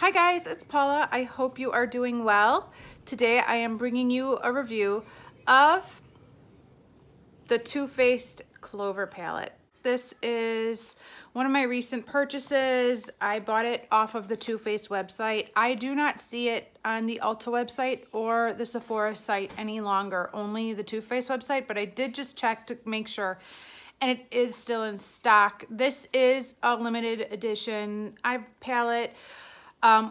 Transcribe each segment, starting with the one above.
Hi guys, it's Paula. I hope you are doing well. Today I am bringing you a review of the Too Faced Clover palette. This is one of my recent purchases. I bought it off of the Too Faced website. I do not see it on the Ulta website or the Sephora site any longer, only the Too Faced website, but I did just check to make sure, and it is still in stock. This is a limited edition eye palette,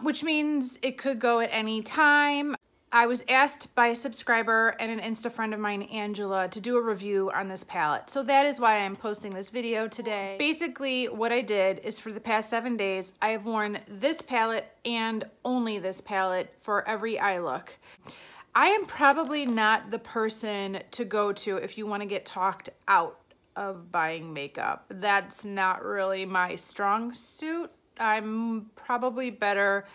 which means it could go at any time. I was asked by a subscriber and an Insta friend of mine, Angela, to do a review on this palette. So that is why I'm posting this video today. Basically, what I did is for the past 7 days, I have worn this palette and only this palette for every eye look. I am probably not the person to go to if you want to get talked out of buying makeup. That's not really my strong suit. I'm probably better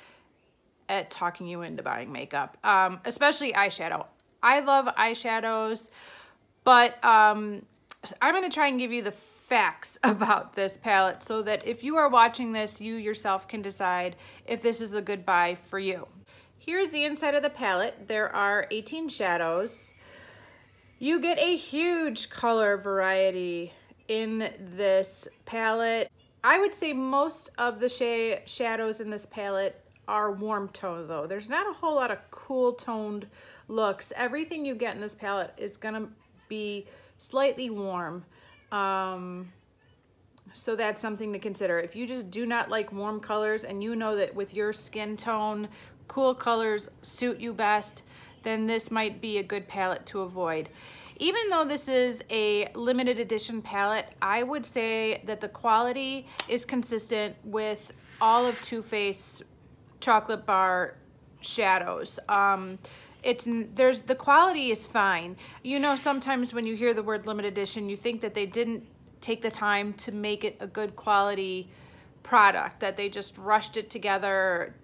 at talking you into buying makeup, especially eyeshadow. I love eyeshadows, but I'm gonna try and give you the facts about this palette so that if you are watching this, you yourself can decide if this is a good buy for you. Here's the inside of the palette. There are 18 shadows. You get a huge color variety in this palette. I would say most of the shadows in this palette are warm tone though. There's not a whole lot of cool toned looks. Everything you get in this palette is gonna be slightly warm. So that's something to consider. If you just do not like warm colors and you know that with your skin tone, cool colors suit you best, then this might be a good palette to avoid. Even though this is a limited edition palette, I would say that the quality is consistent with all of Too Faced chocolate bar shadows. The quality is fine. You know, sometimes when you hear the word limited edition, you think that they didn't take the time to make it a good quality product, that they just rushed it together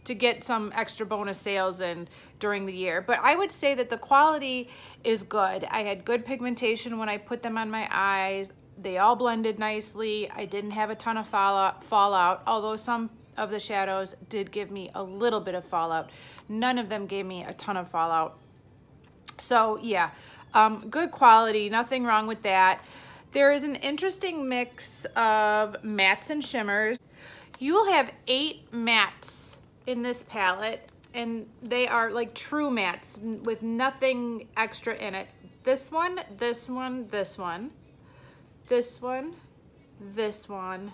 to get some extra bonus sales in during the year. But I would say that the quality is good. I had good pigmentation when I put them on my eyes. They all blended nicely. I didn't have a ton of fallout, although some of the shadows did give me a little bit of fallout. None of them gave me a ton of fallout. So yeah, good quality, nothing wrong with that. There is an interesting mix of mattes and shimmers. You will have 8 mattes in this palette, and they are like true mattes with nothing extra in it. This one, this one, this one, this one, this one,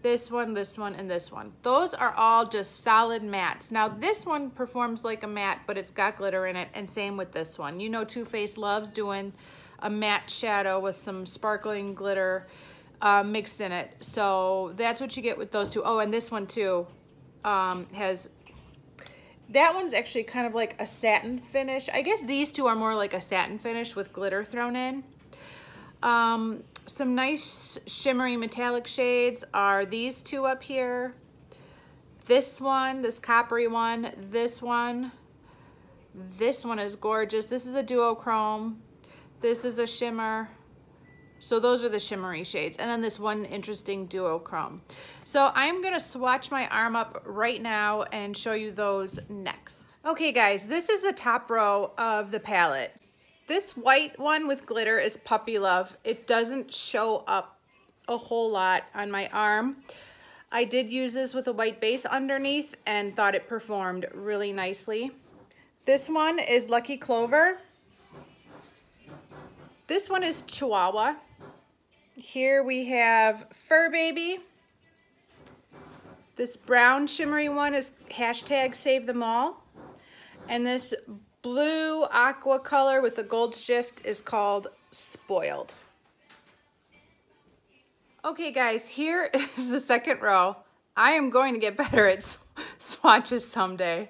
this one, this one, and this one. Those are all just solid mattes. Now this one performs like a matte, but it's got glitter in it, and same with this one. You know Too Faced loves doing a matte shadow with some sparkling glitter mixed in it. So that's what you get with those two. Oh, and this one too that one's actually kind of like a satin finish. I guess these two are more like a satin finish with glitter thrown in. Some nice shimmery metallic shades are these two up here. This one, this coppery one, this one. This one is gorgeous. This is a duochrome. This is a shimmer. So those are the shimmery shades. And then this one interesting duochrome. So I'm gonna swatch my arm up right now and show you those next. Okay guys, this is the top row of the palette. This white one with glitter is Puppy Love. It doesn't show up a whole lot on my arm. I did use this with a white base underneath and thought it performed really nicely. This one is Lucky Clover. This one is Chihuahua. Here we have Fur Baby. This brown shimmery one is #Save Them All. And this blue aqua color with a gold shift is called Spoiled. Okay guys, here is the second row. I am going to get better at swatches someday.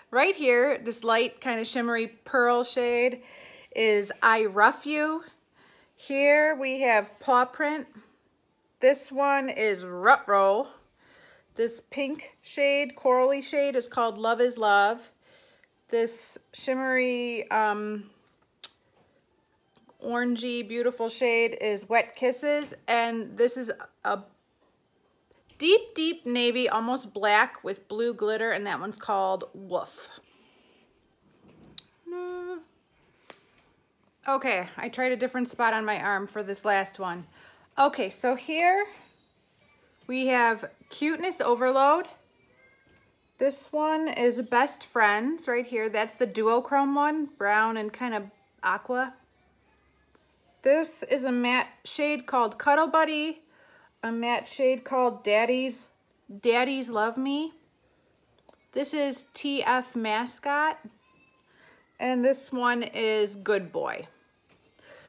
Right here, this light kind of shimmery pearl shade is I Rough You. Here we have Paw Print. This one is Rut Roll. This pink shade, corally shade, is called Love is Love. This shimmery orangey beautiful shade is Wet Kisses, and this is a deep, deep navy, almost black with blue glitter, and that one's called Woof. Okay, I tried a different spot on my arm for this last one. Okay, so here we have Cuteness Overload. This one is Best Friends right here. That's the duochrome one, brown and kind of aqua. This is a matte shade called Cuddle Buddy, a matte shade called Daddy's Love Me. This is TF Mascot, and this one is Good Boy.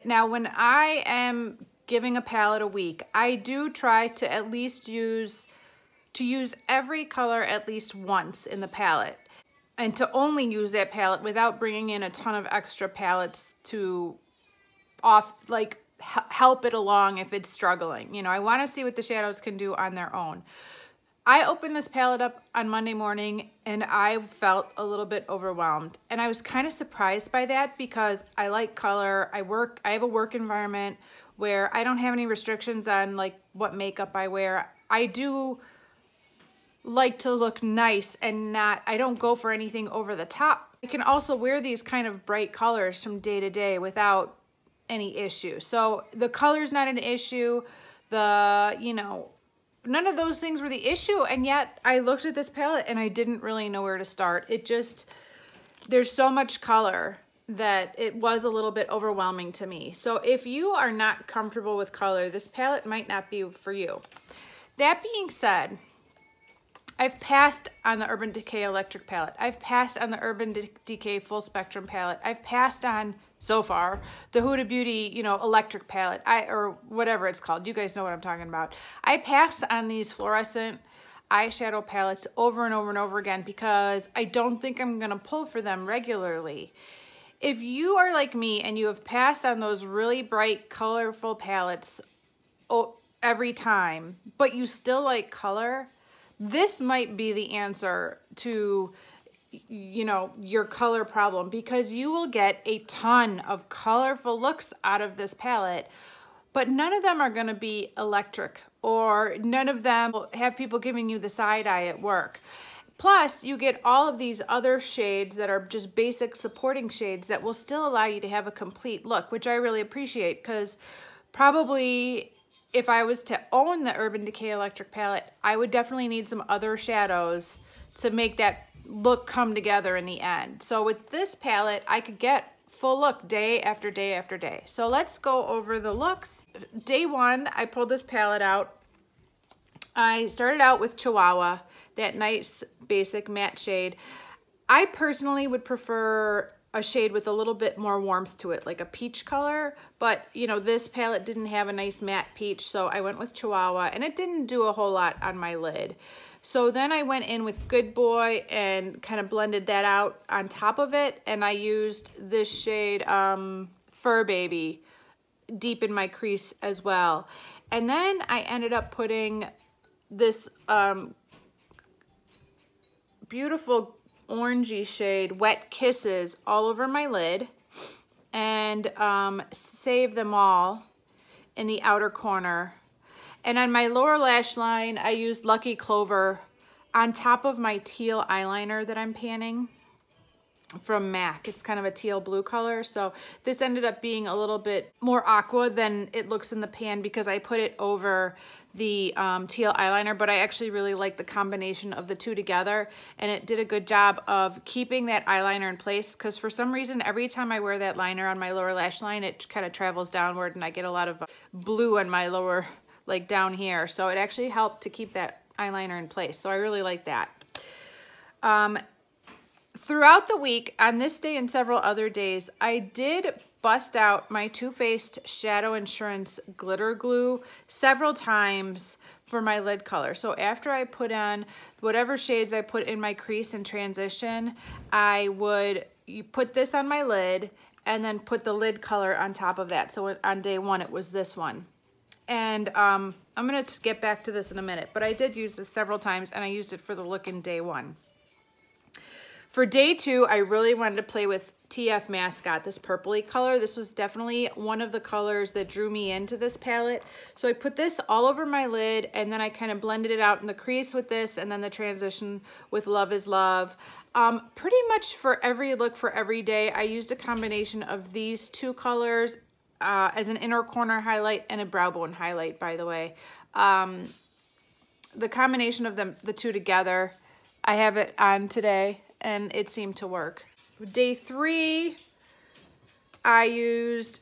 Now, when I am giving a palette a week, I do try to at least use every color at least once in the palette, and to only use that palette without bringing in a ton of extra palettes to help it along if it's struggling. You know, I want to see what the shadows can do on their own. I opened this palette up on Monday morning and I felt a little bit overwhelmed, and I was kind of surprised by that because I like color. I have a work environment where I don't have any restrictions on like what makeup I wear. I do like to look nice and I don't go for anything over the top. I can also wear these kind of bright colors from day to day without any issue. So the color's not an issue. None of those things were the issue, and yet I looked at this palette and I didn't really know where to start. There's so much color that it was a little bit overwhelming to me. So if you are not comfortable with color, this palette might not be for you. That being said, I've passed on the Urban Decay Electric palette. I've passed on the Urban Decay Full Spectrum palette. I've passed on, so far, the Huda Beauty, electric palette, or whatever it's called. You guys know what I'm talking about. I pass on these fluorescent eyeshadow palettes over and over and over again because I don't think I'm gonna pull for them regularly. If you are like me and you have passed on those really bright, colorful palettes every time, but you still like color, this might be the answer to your color problem, because you will get a ton of colorful looks out of this palette, but none of them are going to be electric, or none of them will have people giving you the side eye at work. Plus, you get all of these other shades that are just basic supporting shades that will still allow you to have a complete look, which I really appreciate, because probably if I was to own the Urban Decay Electric palette, I would definitely need some other shadows to make that look come together in the end. So with this palette, I could get full look day after day after day. So let's go over the looks. Day one, I pulled this palette out. I started out with Chihuahua, that nice basic matte shade. I personally would prefer a shade with a little bit more warmth to it, like a peach color, but this palette didn't have a nice matte peach, so I went with Chihuahua, and it didn't do a whole lot on my lid. So then I went in with Good Boy and kind of blended that out on top of it, and I used this shade Fur Baby deep in my crease as well. And then I ended up putting this beautiful orangey shade, Wet Kisses, all over my lid, and save them all in the outer corner. And on my lower lash line, I used Lucky Clover on top of my teal eyeliner that I'm panning from MAC. It's kind of a teal blue color. So this ended up being a little bit more aqua than it looks in the pan because I put it over the teal eyeliner, but I actually really like the combination of the two together, and it did a good job of keeping that eyeliner in place, because for some reason every time I wear that liner on my lower lash line, it kind of travels downward and I get a lot of blue on my lower, like down here. So it actually helped to keep that eyeliner in place. So I really like that. Throughout the week, on this day and several other days, I did bust out my Too Faced Shadow Insurance glitter glue several times for my lid color. So after I put on whatever shades I put in my crease and transition, I would put this on my lid and then put the lid color on top of that. So on day one, it was this one. And I'm gonna get back to this in a minute, but I did use this several times, and I used it for the look in day one. For day 2, I really wanted to play with TF Mascot, this purpley color. This was definitely one of the colors that drew me into this palette. So I put this all over my lid, and then I kind of blended it out in the crease with this, and then the transition with Love is Love. Pretty much for every look for every day, I used a combination of these 2 colors as an inner corner highlight and a brow bone highlight, by the way. The combination of them, the 2 together, I have it on today, and it seemed to work. Day 3, I used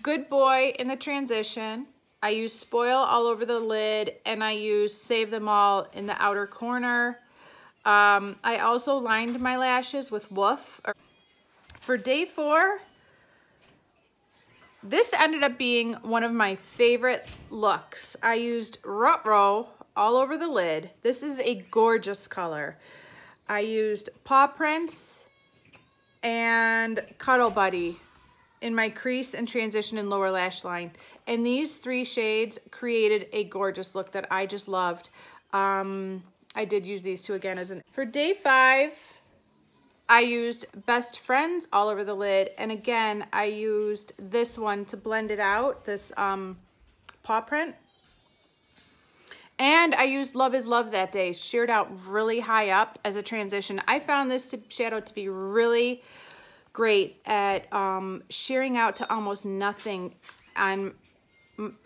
Good Boy in the transition. I used Spoil all over the lid, and I used Save Them All in the outer corner. I also lined my lashes with Woof. For day 4, this ended up being one of my favorite looks. I used Ruh-Roh all over the lid. This is a gorgeous color. I used Paw Prints and Cuddle Buddy in my crease and transition and lower lash line. And these 3 shades created a gorgeous look that I just loved. I did use these 2 again for day 5. I used Best Friends all over the lid, and again I used this one to blend it out, this paw print. And I used Love is Love that day, sheared out really high up as a transition. I found this shadow to be really great at shearing out to almost nothing on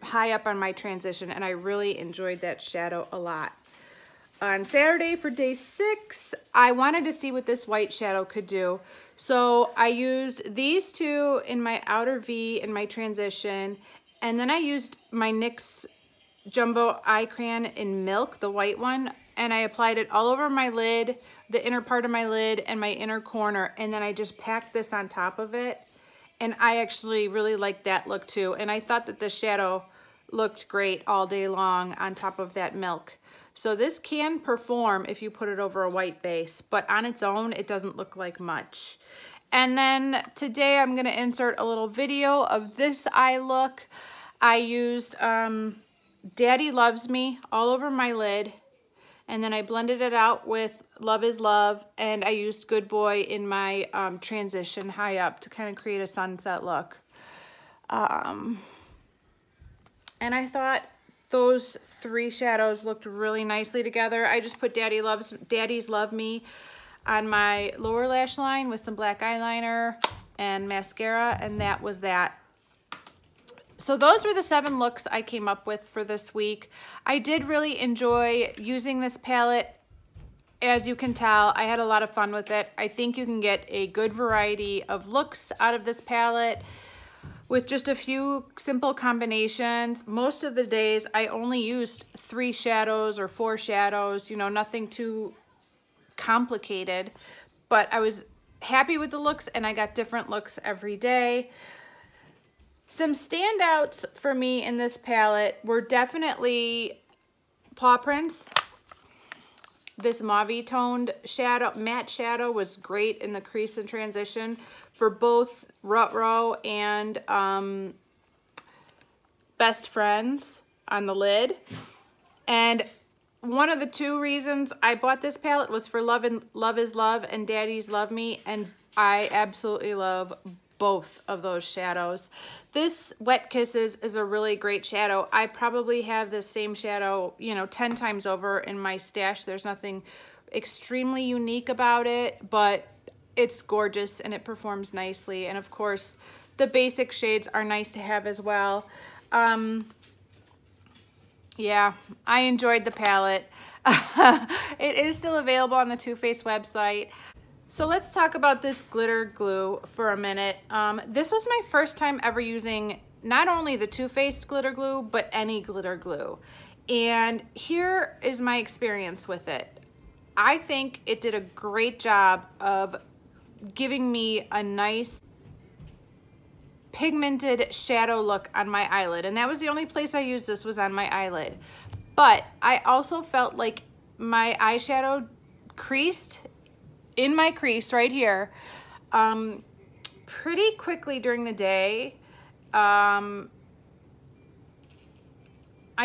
high up on my transition, and I really enjoyed that shadow a lot. On Saturday for day 6, I wanted to see what this white shadow could do. So I used these 2 in my outer V in my transition, and then I used my NYX Jumbo Eye Crayon in Milk, the white one, and I applied it all over my lid, the inner part of my lid, and my inner corner, and then I just packed this on top of it. And I actually really liked that look too, and I thought that the shadow looked great all day long on top of that milk. So this can perform if you put it over a white base, but on its own, it doesn't look like much. And then today I'm gonna insert a little video of this eye look. I used Daddy Loves Me all over my lid, and then I blended it out with Love is Love, and I used Good Boy in my transition high up to kind of create a sunset look. And I thought those 3 shadows looked really nicely together. I just put Daddy's Love Me on my lower lash line with some black eyeliner and mascara, and that was that. So those were the 7 looks I came up with for this week. I did really enjoy using this palette. As you can tell, I had a lot of fun with it. I think you can get a good variety of looks out of this palette with just a few simple combinations. Most of the days I only used 3 shadows or 4 shadows, you know, nothing too complicated, but I was happy with the looks and I got different looks every day. Some standouts for me in this palette were definitely Paw Prints. This mauve toned shadow, matte shadow, was great in the crease and transition for both Ruh-Roh and Best Friends on the lid. And one of the 2 reasons I bought this palette was for Love is Love and Daddy's Love Me, and I absolutely love both of those shadows. This Wet Kisses is a really great shadow. I probably have the same shadow, you know, 10 times over in my stash. There's nothing extremely unique about it, but it's gorgeous and it performs nicely. And of course, the basic shades are nice to have as well. Yeah, I enjoyed the palette. It is still available on the Too Faced website. So let's talk about this glitter glue for a minute. This was my first time ever using not only the Too Faced glitter glue, but any glitter glue. And here is my experience with it. I think it did a great job of giving me a nice pigmented shadow look on my eyelid. And that was the only place I used this, was on my eyelid. But I also felt like my eyeshadow creased in my crease right here pretty quickly during the day. I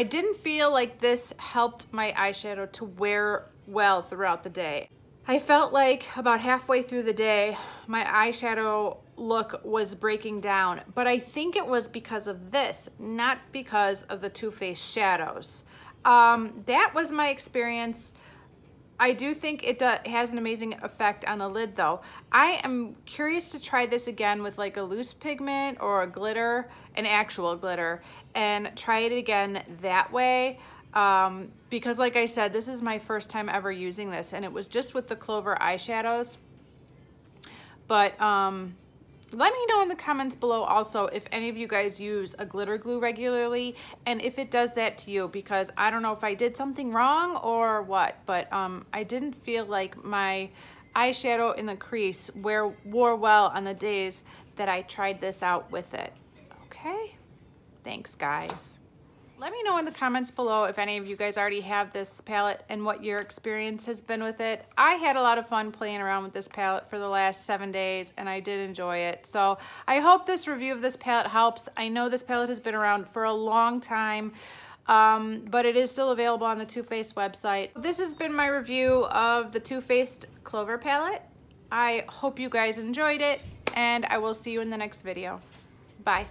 didn't feel like this helped my eyeshadow to wear well throughout the day. I felt like about halfway through the day, my eyeshadow look was breaking down, but I think it was because of this, not because of the Too Faced shadows. That was my experience. I do think it has an amazing effect on the lid though. I am curious to try this again with like a loose pigment or a glitter, an actual glitter, and try it again that way. Because like I said, this is my first time ever using this, and it was just with the Clover eyeshadows. But let me know in the comments below also if any of you guys use a glitter glue regularly and if it does that to you, because I don't know if I did something wrong or what, but I didn't feel like my eyeshadow in the crease wore well on the days that I tried this out with it. Okay, thanks guys. Let me know in the comments below if any of you guys already have this palette and what your experience has been with it. I had a lot of fun playing around with this palette for the last 7 days, and I did enjoy it. So I hope this review of this palette helps. I know this palette has been around for a long time, but it is still available on the Too Faced website. This has been my review of the Too Faced Clover palette. I hope you guys enjoyed it, and I will see you in the next video. Bye.